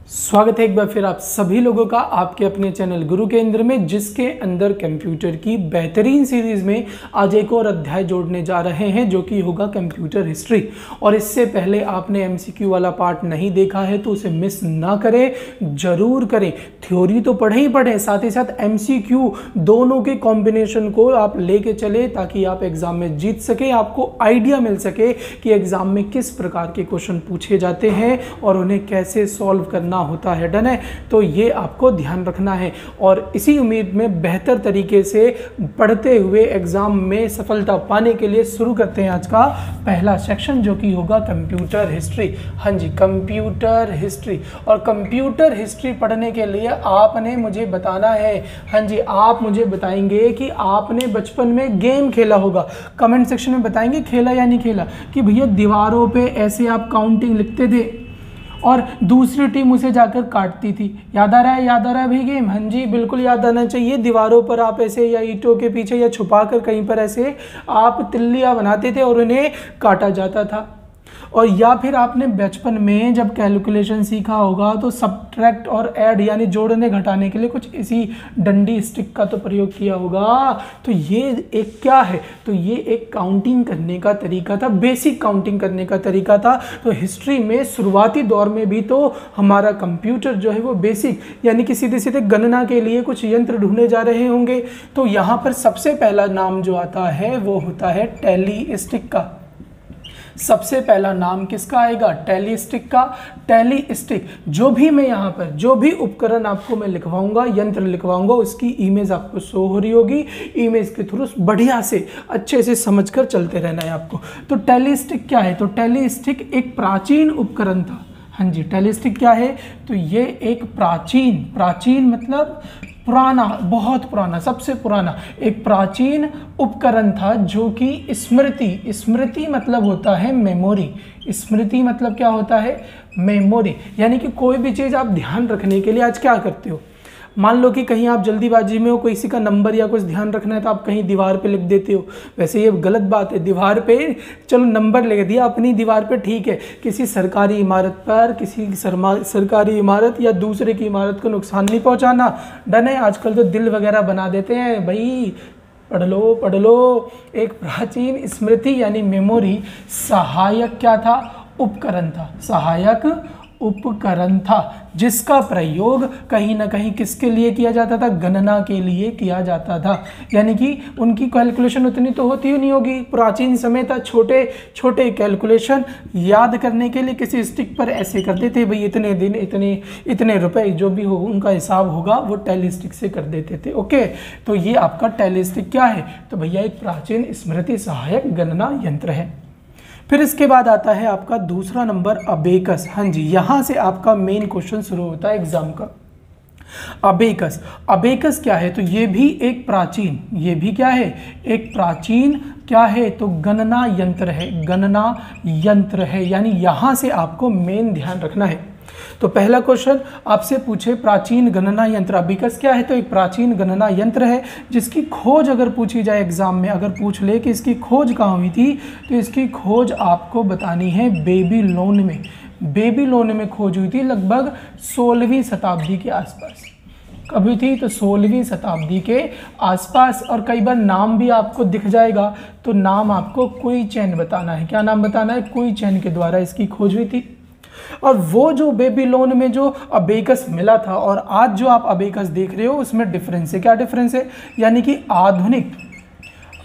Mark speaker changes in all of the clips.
Speaker 1: स्वागत है एक बार फिर आप सभी लोगों का आपके अपने चैनल गुरु केंद्र में, जिसके अंदर कंप्यूटर की बेहतरीन सीरीज में आज एक और अध्याय जोड़ने जा रहे हैं जो कि होगा कंप्यूटर हिस्ट्री। और इससे पहले आपने एमसीक्यू वाला पार्ट नहीं देखा है तो उसे मिस ना करें, जरूर करें। थ्योरी तो पढ़े ही पढ़े, साथ ही साथ एमसीक्यू दोनों के कॉम्बिनेशन को आप लेके चले ताकि आप एग्जाम में जीत सके, आपको आइडिया मिल सके कि एग्जाम में किस प्रकार के क्वेश्चन पूछे जाते हैं और उन्हें कैसे सॉल्व करना होता है। डन है, तो ये आपको ध्यान रखना है और इसी उम्मीद में बेहतर तरीके से पढ़ते हुए एग्जाम में सफलता पाने के लिए शुरू करते हैं आज का पहला सेक्शन जो कि होगा कंप्यूटर हिस्ट्री। हाँ जी, कंप्यूटर हिस्ट्री। और कंप्यूटर हिस्ट्री पढ़ने के लिए आपने मुझे बताना है, हाँ जी, आप मुझे बताएंगे कि आपने बचपन में गेम खेला होगा। कमेंट सेक्शन में बताएंगे खेला या नहीं खेला, कि भैया दीवारों पे ऐसे आप काउंटिंग लिखते थे और दूसरी टीम उसे जाकर काटती थी। याद आ रहा है? याद आ रहा है भाई गेम? हाँ जी, बिल्कुल याद आना चाहिए। दीवारों पर आप ऐसे या ईंटों के पीछे या छुपा कर कहीं पर ऐसे आप तिल्लियाँ बनाते थे और उन्हें काटा जाता था। और या फिर आपने बचपन में जब कैलकुलेशन सीखा होगा तो सब्ट्रैक्ट और ऐड यानी जोड़ने घटाने के लिए कुछ इसी डंडी स्टिक का तो प्रयोग किया होगा। तो ये एक क्या है? तो ये एक काउंटिंग करने का तरीका था, बेसिक काउंटिंग करने का तरीका था। तो हिस्ट्री में शुरुआती दौर में भी तो हमारा कंप्यूटर जो है वो बेसिक यानी कि सीधे सीधे गणना के लिए कुछ यंत्र ढूंढने जा रहे होंगे। तो यहाँ पर सबसे पहला नाम जो आता है वो होता है टेलीस्टिक का। सबसे पहला नाम किसका आएगा? टेलीस्टिक का। टेलीस्टिक, जो भी मैं यहाँ पर जो भी उपकरण आपको मैं लिखवाऊंगा, यंत्र लिखवाऊंगा, उसकी इमेज आपको शो हो रही होगी। इमेज के थ्रू बढ़िया से अच्छे से समझकर चलते रहना है आपको। तो टेलीस्टिक क्या है? तो टेलीस्टिक एक प्राचीन उपकरण था। हाँ जी, टेलीस्टिक क्या है? तो ये एक प्राचीन मतलब पुराना, बहुत पुराना, सबसे पुराना एक प्राचीन उपकरण था जो कि स्मृति मतलब होता है मेमोरी। स्मृति मतलब क्या होता है? मेमोरी। यानी कि कोई भी चीज़ आप ध्यान रखने के लिए आज क्या करते हो, मान लो कि कहीं आप जल्दीबाजी में हो, किसी का नंबर या कुछ ध्यान रखना है तो आप कहीं दीवार पे लिख देते हो। वैसे ये गलत बात है। दीवार पे चलो नंबर लिख दिया अपनी दीवार पे, ठीक है, किसी सरकारी इमारत पर किसी सरकारी इमारत या दूसरे की इमारत को नुकसान नहीं पहुंचाना। डन है। आजकल तो दिल वगैरह बना देते हैं भाई, पढ़ लो। एक प्राचीन स्मृति यानी मेमोरी सहायक क्या था? उपकरण था। सहायक उपकरण था जिसका प्रयोग कहीं ना कहीं किसके लिए किया जाता था? गणना के लिए किया जाता था। यानी कि उनकी कैलकुलेशन उतनी तो होती ही नहीं होगी, प्राचीन समय था, छोटे छोटे कैलकुलेशन याद करने के लिए किसी स्टिक पर ऐसे करते थे भाई, इतने दिन इतने रुपए जो भी हो उनका हिसाब होगा वो टेलीस्टिक से कर देते थे। ओके, तो ये आपका टेलीस्टिक क्या है? तो भैया एक प्राचीन स्मृति सहायक गणना यंत्र है। फिर इसके बाद आता है आपका दूसरा नंबर अबेकस। हाँ जी, यहाँ से आपका मेन क्वेश्चन शुरू होता है एग्जाम का। अबेकस क्या है? तो ये भी एक प्राचीन, ये भी क्या है? एक प्राचीन क्या है? तो गणना यंत्र है। गणना यंत्र है, यानी यहाँ से आपको मेन ध्यान रखना है। तो पहला क्वेश्चन आपसे पूछे प्राचीन गणना यंत्र अबेकस क्या है? तो एक प्राचीन गणना यंत्र है जिसकी खोज अगर पूछी जाए एग्जाम में, अगर पूछ ले कि इसकी खोज कहाँ हुई थी, तो इसकी खोज आपको बतानी है बेबीलोन में। बेबीलोन में खोज हुई थी लगभग 16वीं शताब्दी के आसपास। कभी थी? तो 16वीं शताब्दी के आसपास। और कई बार नाम भी आपको दिख जाएगा, तो नाम आपको कुई चैन बताना है। क्या नाम बताना है? कुई चैन के द्वारा इसकी खोज हुई थी। और वो जो बेबीलोन में जो अबेकस मिला था और आज जो आप अबेकस देख रहे हो उसमें डिफरेंस है। क्या डिफरेंस है? यानी कि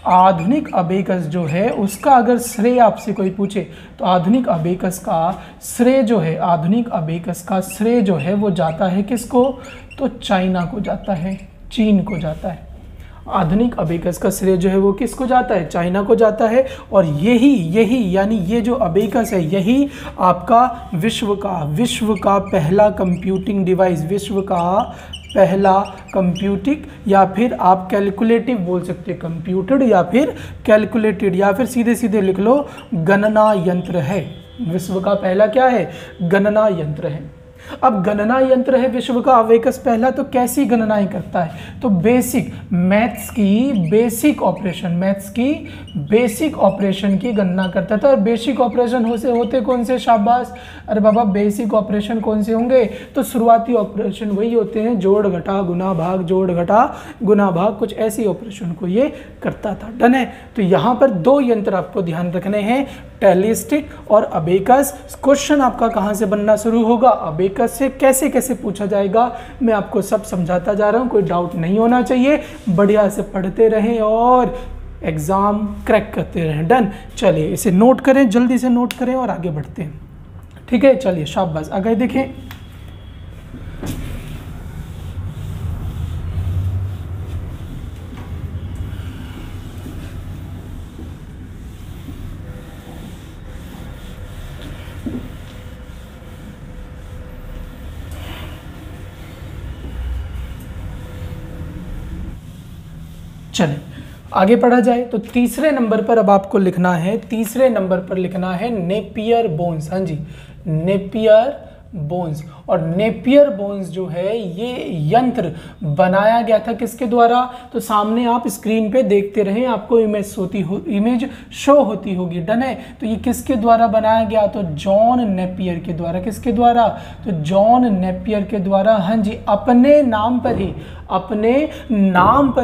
Speaker 1: आधुनिक अबेकस जो है उसका अगर श्रेय आपसे कोई पूछे तो आधुनिक अबेकस का श्रेय जो है, आधुनिक अबेकस का श्रेय जो है वो जाता है किसको? तो चाइना को जाता है, चीन को जाता है। आधुनिक अबेकस का श्रेय जो है वो किसको जाता है? चाइना को जाता है। और यही यानी ये जो अबेकस है यही आपका विश्व का पहला कंप्यूटिंग डिवाइस, विश्व का पहला कंप्यूटिंग, या फिर आप कैलकुलेटिव बोल सकते हैं, कंप्यूटेड या फिर कैलकुलेटेड, या फिर सीधे सीधे लिख लो गणना यंत्र है। विश्व का पहला क्या है? गणना यंत्र है। अब गणना यंत्र है विश्व का अवेकस पहला, तो कैसी गणनाएं करता है? तो बेसिक मैथ्स की बेसिक ऑपरेशन की गणना करता था। और बेसिक ऑपरेशन होते कौन से? शाबाश, अरे बाबा बेसिक ऑपरेशन कौन से होंगे? तो शुरुआती ऑपरेशन वही होते हैं, जोड़ घटा गुना भाग, जोड़ घटा गुना भाग, कुछ ऐसी ऑपरेशन को ये करता था। डन है। तो यहाँ पर दो यंत्र आपको ध्यान रखने हैं, टेलीस्टिक और अबेकस। क्वेश्चन आपका कहाँ से बनना शुरू होगा? अबेकस से। कैसे कैसे पूछा जाएगा मैं आपको सब समझाता जा रहा हूँ, कोई डाउट नहीं होना चाहिए। बढ़िया से पढ़ते रहें और एग्जाम क्रैक करते रहें। डन। चलिए इसे नोट करें, जल्दी से नोट करें और आगे बढ़ते हैं। ठीक है, चलिए शाबाश। आगे देखें, चलिए आगे पढ़ा जाए। तो तीसरे नंबर पर अब आपको लिखना है, तीसरे नंबर पर लिखना है नेपियर बोन्स। हाँ जी, नेपियर बोन्स। और नेपियर बोन्स जो है ये यंत्र बनाया गया था किसके द्वारा? तो सामने आप स्क्रीन पे देखते रहें, आपको इमेज शो होती होगी। डन है। तो ये किसके द्वारा बनाया गया? तो जॉन नेपियर के द्वारा। किसके द्वारा? तो जॉन नेपियर के द्वारा। हाँ जी, अपने नाम पर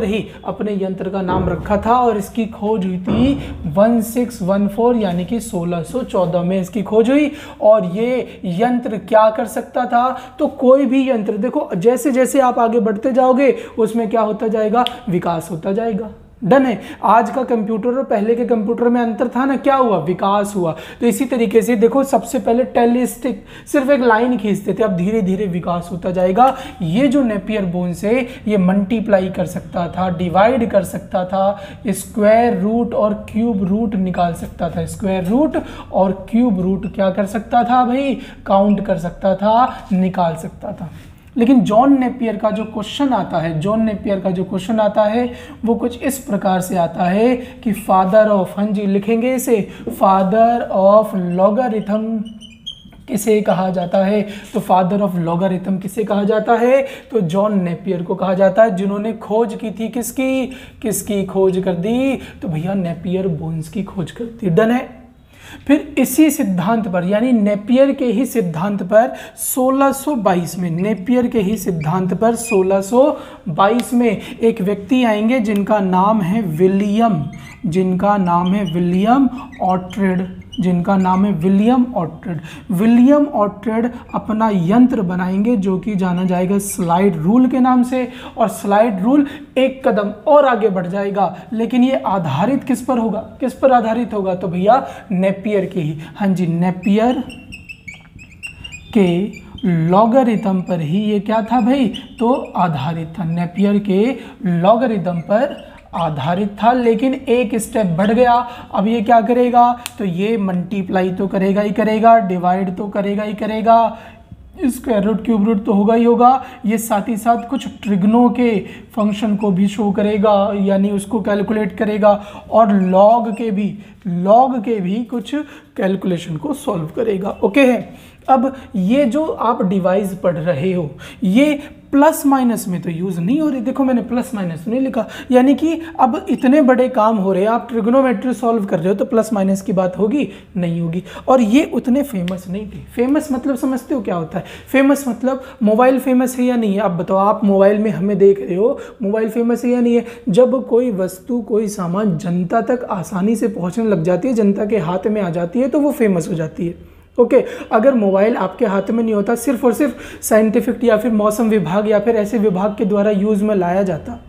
Speaker 1: ही अपने यंत्र का नाम रखा था। और इसकी खोज हुई थी 1614 यानी कि 1614 में इसकी खोज हुई। और ये यंत्र क्या कर सकता था? तो कोई भी यंत्र, देखो जैसे जैसे आप आगे बढ़ते जाओगे उसमें क्या होता जाएगा? विकास होता जाएगा। डन है। आज का कंप्यूटर और पहले के कंप्यूटर में अंतर था ना, क्या हुआ? विकास हुआ। तो इसी तरीके से देखो, सबसे पहले टेलीस्टिक सिर्फ एक लाइन खींचते थे, अब धीरे धीरे विकास होता जाएगा। ये जो नेपियर बोन्स है ये मल्टीप्लाई कर सकता था, डिवाइड कर सकता था, स्क्वायर रूट और क्यूब रूट निकाल सकता था। स्क्वायर रूट और क्यूब रूट क्या कर सकता था भाई? काउंट कर सकता था, निकाल सकता था। लेकिन जॉन नेपियर का जो क्वेश्चन आता है वो कुछ इस प्रकार से आता है कि फादर ऑफ, हाँ जी लिखेंगे इसे, फादर ऑफ लॉगरिथम किसे कहा जाता है? तो फादर ऑफ लॉगरिथम किसे कहा जाता है? तो जॉन नेपियर को कहा जाता है, जिन्होंने खोज की थी। किसकी खोज कर दी? तो भैया नेपियर बोन्स की खोज कर दी। डन है। फिर इसी सिद्धांत पर, यानी नेपियर के ही सिद्धांत पर 1622 में, नेपियर के ही सिद्धांत पर 1622 में एक व्यक्ति आएंगे जिनका नाम है विलियम ऑर्ट्रेड अपना यंत्र बनाएंगे जो कि जाना जाएगा स्लाइड रूल के नाम से। और स्लाइड रूल एक कदम और आगे बढ़ जाएगा, लेकिन ये आधारित किस पर होगा? किस पर आधारित होगा? तो भैया नेपियर के ही, हाँ जी नेपियर के लॉगरिथम पर ही ये क्या था भाई? तो आधारित था। नेपियर के लॉगरिथम पर आधारित था, लेकिन एक स्टेप बढ़ गया। अब ये क्या करेगा? तो ये मल्टीप्लाई तो करेगा ही करेगा, डिवाइड तो करेगा ही करेगा, स्क्वायर रूट क्यूब रूट तो होगा ही होगा। ये साथ ही साथ कुछ ट्रिग्नो के फंक्शन को भी शो करेगा, यानी उसको कैलकुलेट करेगा। और लॉग के भी कुछ कैलकुलेशन को सॉल्व करेगा। ओके है। अब ये जो आप डिवाइस पढ़ रहे हो ये प्लस माइनस में तो यूज़ नहीं हो रही। देखो मैंने प्लस माइनस नहीं लिखा, यानी कि अब इतने बड़े काम हो रहे हैं, आप ट्रिग्नोमेट्री सॉल्व कर रहे हो तो प्लस माइनस की बात होगी? नहीं होगी। और ये उतने फेमस नहीं थे। फेमस मतलब समझते हो क्या होता है? फेमस मतलब मोबाइल फेमस है या नहीं है? आप बताओ, आप मोबाइल में हमें देख रहे हो, मोबाइल फेमस है या नहीं है? जब कोई वस्तु, कोई सामान जनता तक आसानी से पहुँचने लग जाती है, जनता के हाथ में आ जाती है, तो वो फेमस हो जाती है। ओके अगर मोबाइल आपके हाथ में नहीं होता, सिर्फ और सिर्फ साइंटिफिक या फिर मौसम विभाग या फिर ऐसे विभाग के द्वारा यूज़ में लाया जाता,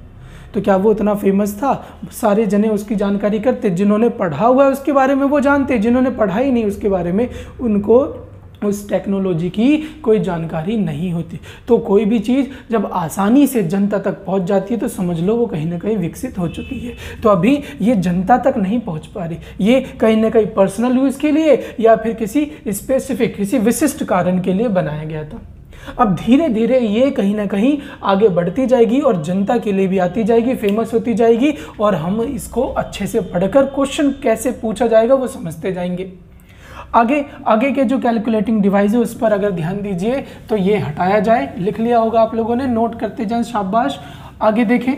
Speaker 1: तो क्या वो उतना फेमस था? सारे जने उसकी जानकारी करते, जिन्होंने पढ़ा हुआ है उसके बारे में वो जानते, जिन्होंने पढ़ा ही नहीं उसके बारे में उनको उस टेक्नोलॉजी की कोई जानकारी नहीं होती। तो कोई भी चीज़ जब आसानी से जनता तक पहुंच जाती है तो समझ लो वो कहीं ना कहीं विकसित हो चुकी है। तो अभी ये जनता तक नहीं पहुंच पा रही, ये कहीं ना कहीं पर्सनल यूज़ के लिए या फिर किसी स्पेसिफिक, किसी विशिष्ट कारण के लिए बनाया गया था। अब धीरे धीरे ये कहीं ना कहीं आगे बढ़ती जाएगी और जनता के लिए भी आती जाएगी, फेमस होती जाएगी, और हम इसको अच्छे से पढ़कर क्वेश्चन कैसे पूछा जाएगा वो समझते जाएंगे। आगे आगे के जो कैलकुलेटिंग डिवाइस है उस पर अगर ध्यान दीजिए तो ये हटाया जाए, लिख लिया होगा आप लोगों ने, नोट करते जाएं, शाबाश। आगे देखें,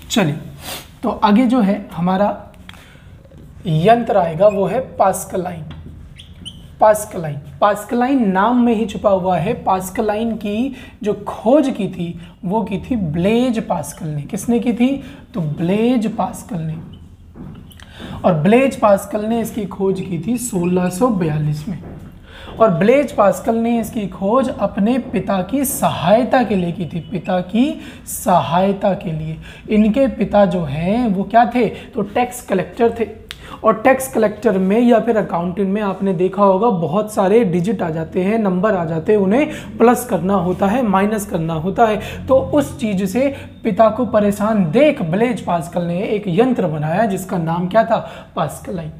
Speaker 1: चलिए तो आगे जो है हमारा यंत्र आएगा वो है पास्कलाइन। पास्कलाइन, पास्कलाइन नाम में ही छुपा हुआ है। पास्कलाइन की जो खोज की थी वो की थी ब्लेज पास्कल ने। किसने की थी? तो ब्लेज पास्कल ने। और ब्लेज पास्कल ने इसकी खोज की थी 1642 में। और ब्लेज पास्कल ने इसकी खोज अपने पिता की सहायता के लिए की थी। पिता की सहायता के लिए। इनके पिता जो हैं वो क्या थे? तो टैक्स कलेक्टर थे। और टैक्स कलेक्टर में या फिर अकाउंटेंट में आपने देखा होगा बहुत सारे डिजिट आ जाते हैं, नंबर आ जाते हैं, उन्हें प्लस करना होता है, माइनस करना होता है। तो उस चीज़ से पिता को परेशान देख ब्लेज पास्कल ने एक यंत्र बनाया जिसका नाम क्या था? पास्कलाइन।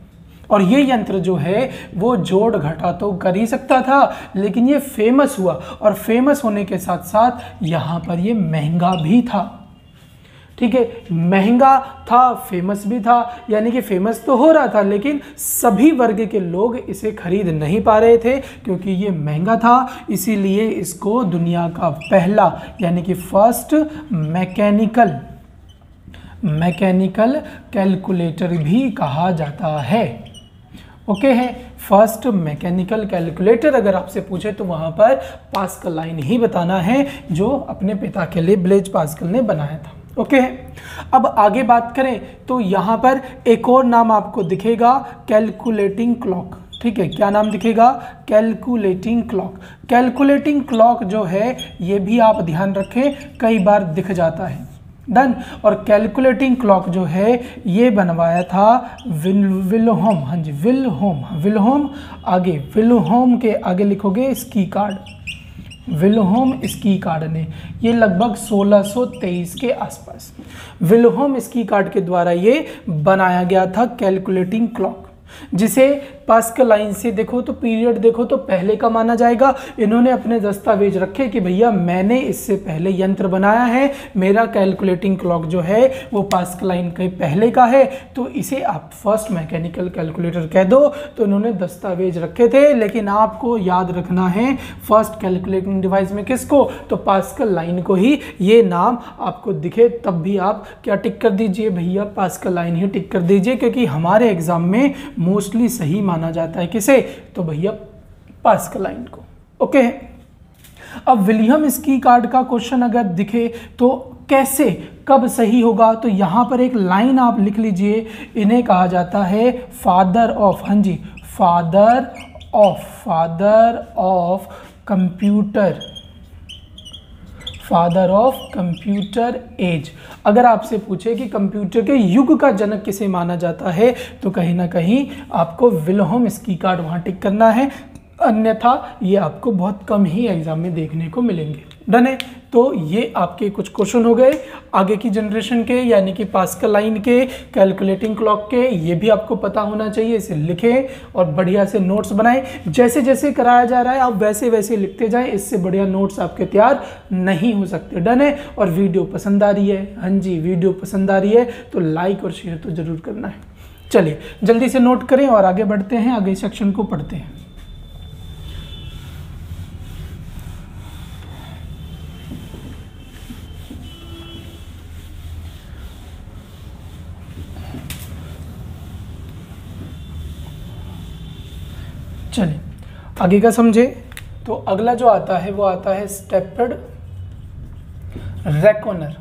Speaker 1: और ये यंत्र जो है वो जोड़ घटा तो कर ही सकता था, लेकिन ये फेमस हुआ। और फेमस होने के साथ साथ यहाँ पर ये महंगा भी था। ठीक है, महंगा था, फेमस भी था। यानी कि फेमस तो हो रहा था लेकिन सभी वर्ग के लोग इसे खरीद नहीं पा रहे थे क्योंकि ये महंगा था। इसीलिए इसको दुनिया का पहला यानी कि फर्स्ट मैकेनिकल कैलकुलेटर भी कहा जाता है। ओके है, फर्स्ट मैकेनिकल कैलकुलेटर अगर आपसे पूछे तो वहाँ पर पास्कलाइन ही बताना है, जो अपने पिता के लिए ब्लेज पास्कल ने बनाया था। ओके है, अब आगे बात करें तो यहाँ पर एक और नाम आपको दिखेगा, कैलकुलेटिंग क्लॉक। ठीक है, क्या नाम दिखेगा? Calculating clock. कैलकुलेटिंग क्लॉक जो है ये भी आप ध्यान रखें, कई बार दिख जाता है। डन। और कैलकुलेटिंग क्लॉक जो है ये बनवाया था विल्होम। हाँ जी, विल्होम। आगे विल्होम के आगे लिखोगे स्की कार्ड, विल्होम स्की कार्ड ने। ये लगभग 1623 के आसपास विल्होम स्की कार्ड के द्वारा ये बनाया गया था कैलकुलेटिंग क्लॉक, जिसे पास्कलाइन से देखो तो पीरियड देखो तो पहले का माना जाएगा। इन्होंने अपने दस्तावेज रखे कि भैया मैंने इससे पहले यंत्र बनाया है, मेरा कैलकुलेटिंग क्लॉक जो है वो पास्कलाइन के पहले का है, तो इसे आप फर्स्ट मैकेनिकल कैलकुलेटर कह दो। तो इन्होंने दस्तावेज रखे थे, लेकिन आपको याद रखना है फर्स्ट कैलकुलेटिंग डिवाइस में किसको? तो पास्कलाइन को ही। ये नाम आपको दिखे तब भी आप क्या टिक कर दीजिए भैया? पास्कलाइन ही टिक कर दीजिए, क्योंकि हमारे एग्जाम में मोस्टली सही माना जाता है किसे? तो भैया पास्कलाइन को। ओके, अब विलियम स्की कार्ड का क्वेश्चन अगर दिखे तो कैसे कब सही होगा? तो यहां पर एक लाइन आप लिख लीजिए, इन्हें कहा जाता है फादर ऑफ। हाँ जी, father of computer, father of computer age. अगर आपसे पूछे कि कंप्यूटर के युग का जनक किसे माना जाता है तो कहीं ना कहीं आपको विल्होम स्की कार्ड वहाँ टिक करना है, अन्यथा ये आपको बहुत कम ही एग्जाम में देखने को मिलेंगे। डन है, तो ये आपके कुछ क्वेश्चन हो गए आगे की जनरेशन के, यानी कि पास्कलाइन के, कैलकुलेटिंग क्लॉक के। ये भी आपको पता होना चाहिए, इसे लिखें और बढ़िया से नोट्स बनाएं। जैसे जैसे कराया जा रहा है आप वैसे वैसे लिखते जाएं, इससे बढ़िया नोट्स आपके तैयार नहीं हो सकते। डन है, और वीडियो पसंद आ रही है? हाँ जी, वीडियो पसंद आ रही है तो लाइक और शेयर तो जरूर करना है। चलिए जल्दी से नोट करें और आगे बढ़ते हैं, आगे सेक्शन को पढ़ते हैं। चलिए आगे का समझे तो अगला जो आता है वो आता है स्टेप्ड रेकोनर।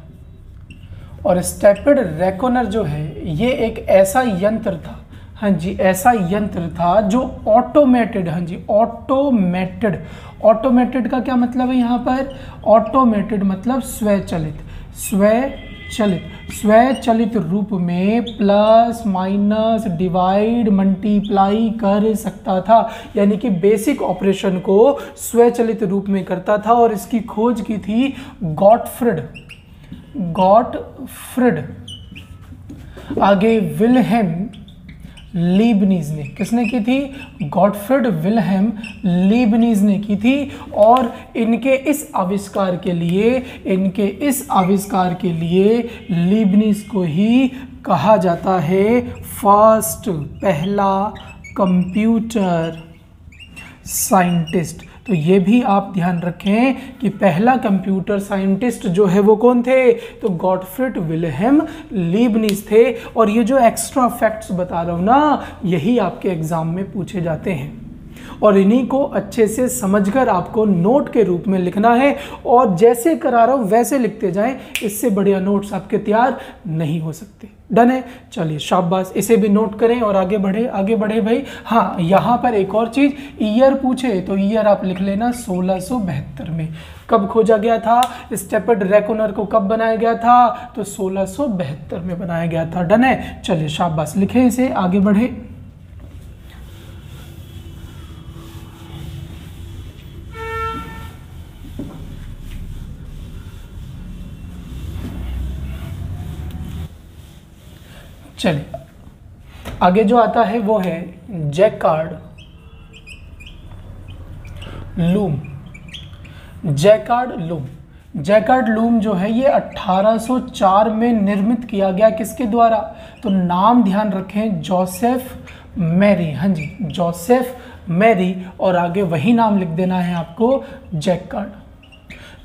Speaker 1: और स्टेप्ड रेकोनर जो है ये एक ऐसा यंत्र था, हाँ जी, ऐसा यंत्र था जो ऑटोमेटेड, हाँ जी, ऑटोमेटेड का क्या मतलब है यहाँ पर? ऑटोमेटेड मतलब स्वचालित रूप में प्लस माइनस डिवाइड मल्टीप्लाई कर सकता था। यानी कि बेसिक ऑपरेशन को स्वचालित रूप में करता था। और इसकी खोज की थी गॉटफ्रिड, आगे विल्हेम लीबनीज ने। किसने की थी? गॉटफ्रिड विल्हेम लीबनीज ने की थी। और इनके इस आविष्कार के लिए लीबनीज को ही कहा जाता है पहला कंप्यूटर साइंटिस्ट। तो ये भी आप ध्यान रखें कि पहला कंप्यूटर साइंटिस्ट जो है वो कौन थे? तो गॉटफ्रिड विल्हेम लीबनीज थे। और ये जो एक्स्ट्रा फैक्ट्स बता रहा हूँ ना, यही आपके एग्जाम में पूछे जाते हैं और इन्हीं को अच्छे से समझकर आपको नोट के रूप में लिखना है। और जैसे करा रहा हूँ वैसे लिखते जाएं, इससे बढ़िया नोट्स आपके तैयार नहीं हो सकते। डन है? चलिए शाबाश, इसे भी नोट करें और आगे बढ़े भाई। हाँ, यहाँ पर एक और चीज़, ईयर पूछे तो ईयर आप लिख लेना 1672 में। कब खोजा गया था? स्टेपर्ड रेकोनर को कब बनाया गया था? तो 1672 में बनाया गया था। डन है? चलिए शाबाश, लिखें इसे, आगे बढ़े। चलिए आगे जो आता है वो है जैकार्ड लूम। जैकार्ड लूम जो है ये 1804 में निर्मित किया गया। किसके द्वारा? तो नाम ध्यान रखें, जोसेफ मैरी। हाँ जी, जोसेफ मैरी, और आगे वही नाम लिख देना है आपको, जैकार्ड।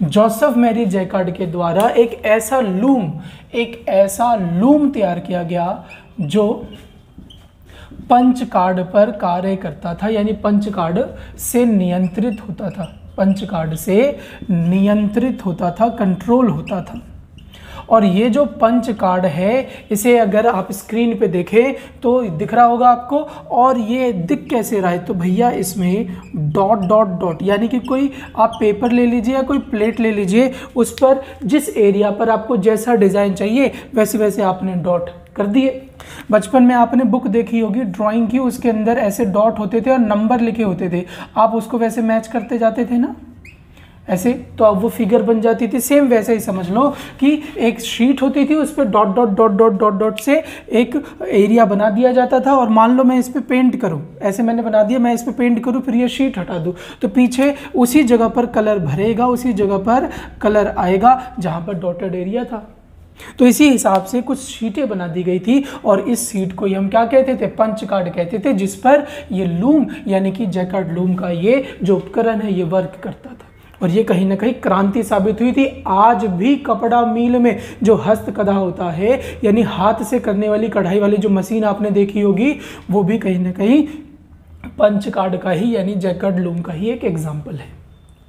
Speaker 1: जोसेफ मैरी जैकार्ड के द्वारा एक ऐसा लूम तैयार किया गया जो पंच कार्ड पर कार्य करता था, यानी पंच कार्ड से नियंत्रित होता था, कंट्रोल होता था। और ये जो पंच कार्ड है, इसे अगर आप स्क्रीन पे देखें तो दिख रहा होगा आपको। और ये दिख कैसे रहा है? तो भैया इसमें डॉट डॉट डॉट, यानी कि कोई आप पेपर ले लीजिए या कोई प्लेट ले लीजिए, उस पर जिस एरिया पर आपको जैसा डिज़ाइन चाहिए वैसे वैसे आपने डॉट कर दिए। बचपन में आपने बुक देखी होगी ड्राइंग की, उसके अंदर ऐसे डॉट होते थे और नंबर लिखे होते थे, आप उसको वैसे मैच करते जाते थे ना ऐसे, तो अब वो फिगर बन जाती थी। सेम वैसे ही समझ लो कि एक शीट होती थी, उस पर dot dot dot dot dot dot से एक एरिया बना दिया जाता था। और मान लो मैं इस पर पेंट करूं, ऐसे मैंने बना दिया, मैं इस पर पेंट करूं, फिर ये शीट हटा दूं, तो पीछे उसी जगह पर कलर भरेगा, उसी जगह पर कलर आएगा जहां पर डॉटेड एरिया था। तो इसी हिसाब से कुछ शीटें बना दी गई थी और इस शीट को हम क्या कहते थे? पंच कार्ड कहते थे, जिस पर ये लूम यानी कि जैकार्ड लूम का ये जो उपकरण है ये वर्क करता था। और ये कहीं ना कहीं क्रांति साबित हुई थी। आज भी कपड़ा मिल में जो हस्तकला होता है, यानी हाथ से करने वाली कढ़ाई वाली जो मशीन आपने देखी होगी, वो भी कहीं ना कहीं पंच कार्ड का ही यानी जैकार्ड लूम का ही एक एग्जाम्पल है।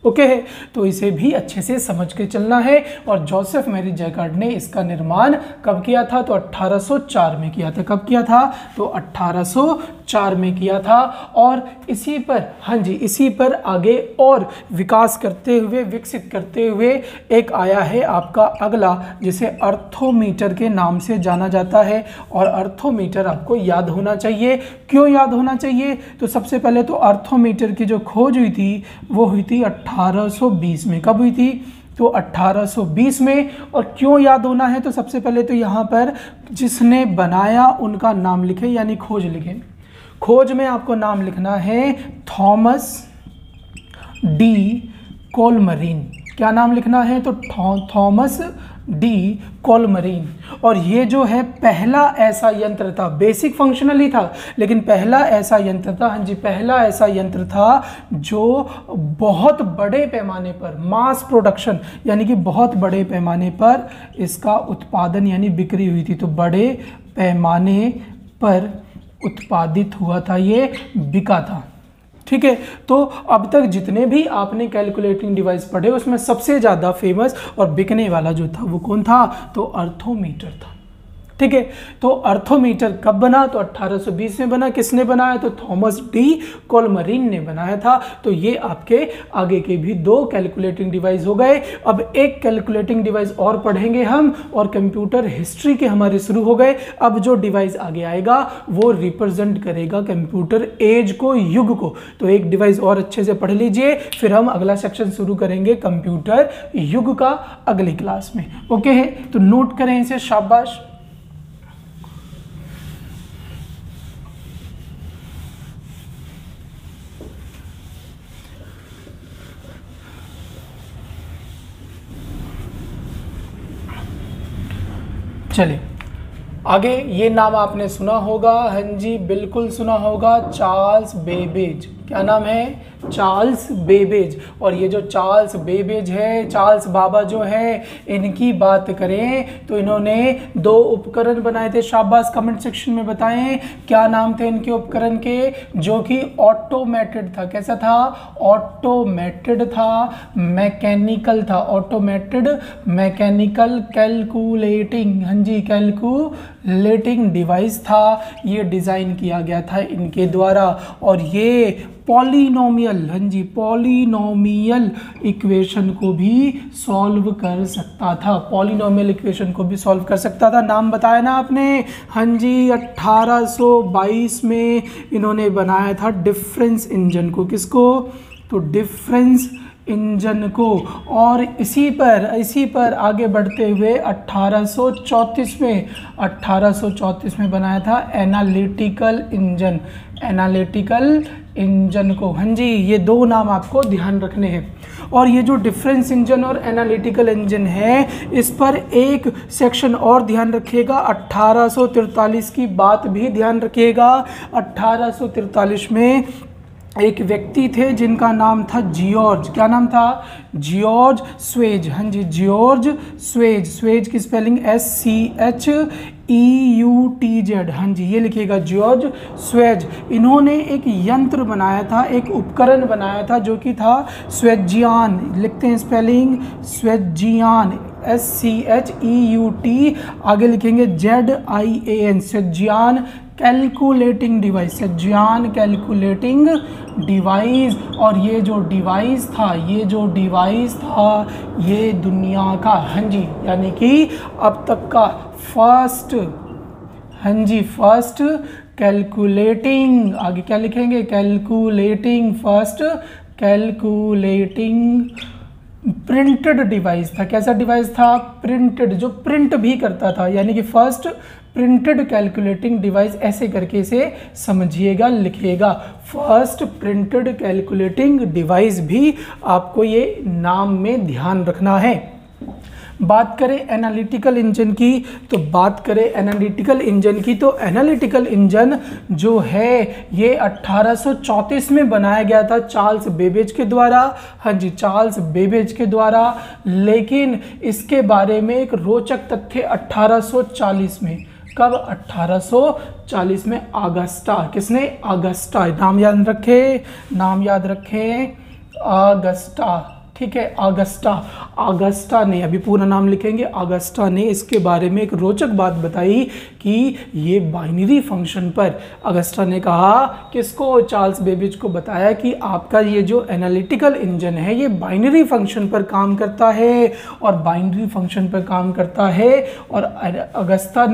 Speaker 1: ओके है, तो इसे भी अच्छे से समझ के चलना है। और जोसेफ मैरी जैकार्ड ने इसका निर्माण कब किया था? तो 1804 में किया था। कब किया था? तो 1804 में किया था। और इसी पर, हाँ जी, इसी पर आगे और विकास करते हुए, विकसित करते हुए एक आया है आपका अगला, जिसे अर्थोमीटर के नाम से जाना जाता है। और अर्थोमीटर आपको याद होना चाहिए। क्यों याद होना चाहिए? तो सबसे पहले तो अर्थोमीटर की जो खोज हुई थी वो हुई थी 1820 में। कब हुई थी? तो 1820 में। और क्यों याद होना है? तो सबसे पहले तो यहाँ पर जिसने बनाया उनका नाम लिखे, यानी खोज लिखें। खोज में आपको नाम लिखना है थॉमस डी कोलमरीन। क्या नाम लिखना है? तो थॉमस डी कोलमरीन। और ये जो है पहला ऐसा यंत्र था, बेसिक फंक्शनल ही था, लेकिन पहला ऐसा यंत्र था, हाँ जी, पहला ऐसा यंत्र था जो बहुत बड़े पैमाने पर मास प्रोडक्शन, यानी कि बहुत बड़े पैमाने पर इसका उत्पादन यानी बिक्री हुई थी। तो बड़े पैमाने पर उत्पादित हुआ था, ये बिका था। ठीक है, तो अब तक जितने भी आपने कैलकुलेटिंग डिवाइस पढ़े उसमें सबसे ज़्यादा फेमस और बिकने वाला जो था वो कौन था? तो अर्थोमीटर था। ठीक है, तो अर्थोमीटर कब बना? तो 1820 में बना। किसने बनाया? तो थॉमस डी कोलमरीन ने बनाया था। तो ये आपके आगे के भी दो कैलकुलेटिंग डिवाइस हो गए। अब एक कैलकुलेटिंग डिवाइस और पढ़ेंगे हम, और कंप्यूटर हिस्ट्री के हमारे शुरू हो गए। अब जो डिवाइस आगे आएगा वो रिप्रेजेंट करेगा कंप्यूटर एज को, युग को। तो एक डिवाइस और अच्छे से पढ़ लीजिए, फिर हम अगला सेक्शन शुरू करेंगे कंप्यूटर युग का अगली क्लास में। ओके है, तो नोट करें इसे, शाबाश। चलिए आगे, ये नाम आपने सुना होगा, हाँ जी बिल्कुल सुना होगा, चार्ल्स बेबेज। क्या नाम है? Charles Babbage. और ये जो चार्ल्स बेबेज है, चार्ल्स बाबा जो है, इनकी बात करें तो इन्होंने 2 उपकरण बनाए थे। शाबाश, कमेंट सेक्शन में बताएं क्या नाम थे इनके उपकरण के, जो कि ऑटोमेटेड था। कैसा था? ऑटोमेटेड था, मैकेनिकल था। ऑटोमेटेड, मैकेनिकल, कैलकुलेटिंग, हाँ जी कैलकुलेटिंग डिवाइस था। ये डिज़ाइन किया गया था इनके द्वारा। और ये पॉलिनोमियल, हाँ जी पॉलिनोमियल इक्वेशन को भी सॉल्व कर सकता था। पॉलिनोमियल इक्वेशन को भी सॉल्व कर सकता था। नाम बताया ना आपने, हाँ जी 1822 में इन्होंने बनाया था डिफरेंस इंजन को। किसको? तो डिफरेंस इंजन को। और इसी पर आगे बढ़ते हुए 1834 में बनाया था एनालिटिकल इंजन। एनालिटिकल इंजन को, हाँ जी ये 2 नाम आपको ध्यान रखने हैं। और ये जो डिफरेंस इंजन और एनालिटिकल इंजन है, इस पर एक सेक्शन और ध्यान रखिएगा। 1843 की बात भी ध्यान रखिएगा। 1843 में एक व्यक्ति थे जिनका नाम था जियोर्ज। क्या नाम था? George Suez. हाँ जी जियोर्ज स्वेज। स्वेज की स्पेलिंग SCHEUTZ। हाँ जी ये लिखिएगा जियोर्ज स्वेज। इन्होंने एक यंत्र बनाया था, एक उपकरण बनाया था, जो कि था स्वेजियान। लिखते हैं स्पेलिंग स्वेजियान, SCHEUT, आगे लिखेंगे ZIAN, स्वेजियान कैलकुलेटिंग डिवाइस। स्वेजियान कैलकुलेटिंग डिवाइस। और ये जो डिवाइस था, ये दुनिया का, हाँ जी यानी कि अब तक का फर्स्ट, हाँ जी फर्स्ट कैलकुलेटिंग, आगे क्या लिखेंगे? Calculating, first calculating printed device था। कैसा डिवाइस था? प्रिंटेड, जो प्रिंट भी करता था, यानी कि फर्स्ट प्रिंटेड कैलकुलेटिंग डिवाइस। ऐसे करके इसे समझिएगा, लिखिएगा, फर्स्ट प्रिंटेड कैलकुलेटिंग डिवाइस भी आपको ये नाम में ध्यान रखना है। बात करें एनालिटिकल इंजन की, तो एनालिटिकल इंजन जो है ये 1834 में बनाया गया था चार्ल्स बेबेज के द्वारा। हाँ जी चार्ल्स बेबेज के द्वारा। लेकिन इसके बारे में एक रोचक तथ्य 1840 में, कब? 1840 में अगस्टा। किसने? अगस्टा। नाम याद रखें अगस्टा, ठीक है अगस्टा ने, अभी पूरा नाम लिखेंगे, अगस्टा ने इसके बारे में एक रोचक बात बताई कि ये बाइनरी फंक्शन पर, अगस्टा ने कहा, किसको? चार्ल्स बेबेज को बताया कि आपका ये जो एनालिटिकल इंजन है ये बाइनरी फंक्शन पर काम करता है, और बाइनरी फंक्शन पर काम करता है। और अगस्ता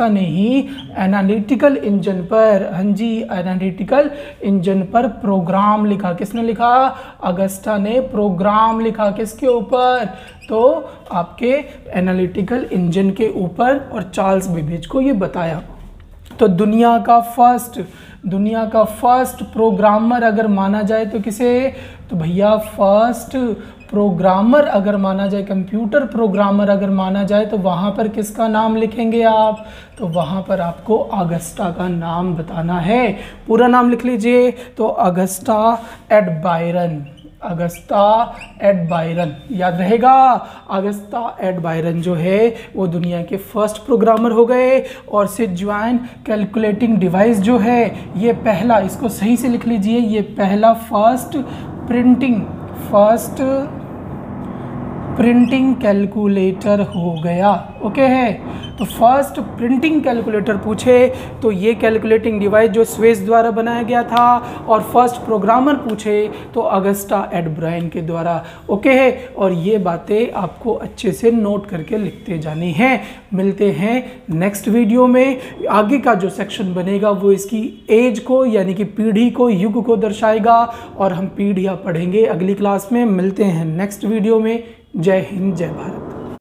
Speaker 1: ने ही एनालिटिकल इंजन पर, हाँ जी एनालिटिकल इंजन पर प्रोग्राम लिखा। किसने लिखा? अगस्टा ने प्रोग्राम लिखा। किसके ऊपर? तो आपके एनालिटिकल इंजन के ऊपर। और चार्ल्स बेबेज को ये बताया। तो दुनिया का फर्स्ट प्रोग्रामर अगर माना जाए तो किसे? तो भैया फर्स्ट प्रोग्रामर अगर माना जाए, कंप्यूटर प्रोग्रामर अगर माना जाए, तो वहाँ पर किसका नाम लिखेंगे आप? तो वहाँ पर आपको अगस्टा का नाम बताना है। पूरा नाम लिख लीजिए। तो अगस्टा एड बायरन याद रहेगा। अगस्टा एड बायरन जो है वो दुनिया के फर्स्ट प्रोग्रामर हो गए। और स्वेजियान कैलकुलेटिंग डिवाइस जो है ये पहला, इसको सही से लिख लीजिए, ये पहला फर्स्ट प्रिंटिंग कैलकुलेटर हो गया। ओके है, तो फर्स्ट प्रिंटिंग कैलकुलेटर पूछे तो ये कैलकुलेटिंग डिवाइस जो स्वेज द्वारा बनाया गया था, और फर्स्ट प्रोग्रामर पूछे तो अगस्टा एड बायरन के द्वारा। ओके है, और ये बातें आपको अच्छे से नोट करके लिखते जानी हैं। मिलते हैं नेक्स्ट वीडियो में। आगे का जो सेक्शन बनेगा वो इसकी एज को, यानी कि पीढ़ी को, युग को दर्शाएगा, और हम पीढ़ियाँ पढ़ेंगे अगली क्लास में। मिलते हैं नेक्स्ट वीडियो में। जय हिंद, जय भारत।